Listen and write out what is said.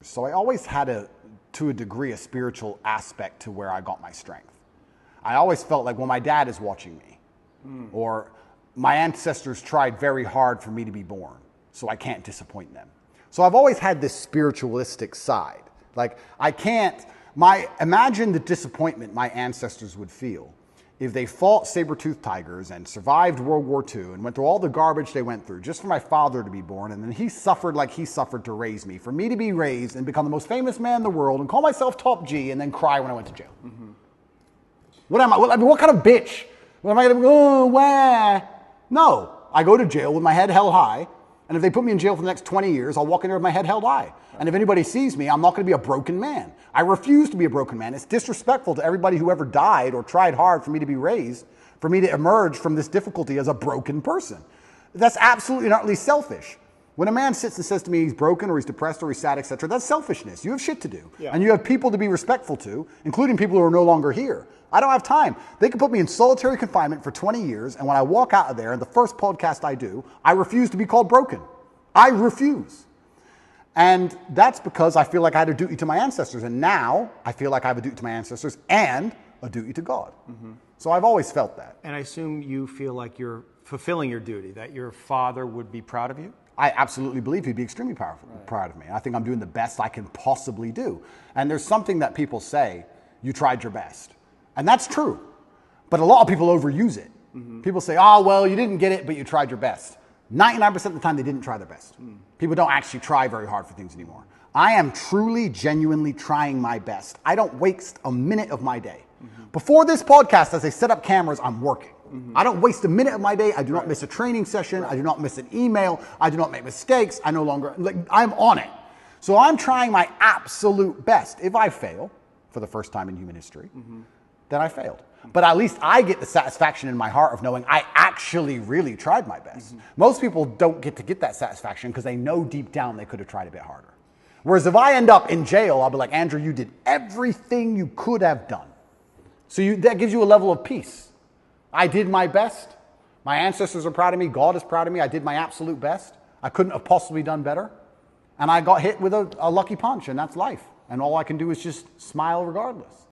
So I always had to a degree, a spiritual aspect to where I got my strength. I always felt like, well, my dad is watching me, or my ancestors tried very hard for me to be born, so I can't disappoint them. So I've always had this spiritualistic side. Like, imagine the disappointment my ancestors would feel if they fought saber-toothed tigers and survived World War II and went through all the garbage they went through just for my father to be born, and then he suffered like he suffered to raise me, for me to be raised and become the most famous man in the world and call myself top G and then cry when I went to jail. What am I? What kind of bitch? What am I going to go, wah? No, I go to jail with my head held high, and if they put me in jail for the next 20 years, I'll walk in there with my head held high. And if anybody sees me, I'm not going to be a broken man. I refuse to be a broken man. It's disrespectful to everybody who ever died or tried hard for me to be raised, for me to emerge from this difficulty as a broken person. That's absolutely and utterly selfish. When a man sits and says to me he's broken or he's depressed or he's sad, etc., that's selfishness. You have shit to do. Yeah. And you have people to be respectful to, including people who are no longer here. I don't have time. They can put me in solitary confinement for 20 years, and when I walk out of there, and the first podcast I do, I refuse to be called broken. I refuse. And that's because I feel like I had a duty to my ancestors, and now I feel like I have a duty to my ancestors and a duty to God. So I've always felt that. And I assume you feel like you're fulfilling your duty, that your father would be proud of you? I absolutely believe he'd be extremely proud of me. I think I'm doing the best I can possibly do. And there's something that people say, you tried your best. And that's true. But a lot of people overuse it. People say, oh, well, you didn't get it, but you tried your best. 99% of the time, they didn't try their best. People don't actually try very hard for things anymore. I am truly, genuinely trying my best. I don't waste a minute of my day. Before this podcast, as I set up cameras, I'm working. I don't waste a minute of my day. I do not miss a training session. I do not miss an email. I do not make mistakes. I'm on it. So I'm trying my absolute best. If I fail, for the first time in human history, then I failed. But at least I get the satisfaction in my heart of knowing I actually really tried my best. Most people don't get to get that satisfaction because they know deep down they could have tried a bit harder. Whereas if I end up in jail, I'll be like, Andrew, you did everything you could have done. So that gives you a level of peace. I did my best. My ancestors are proud of me. God is proud of me. I did my absolute best. I couldn't have possibly done better. And I got hit with a lucky punch, and that's life. And all I can do is just smile regardless.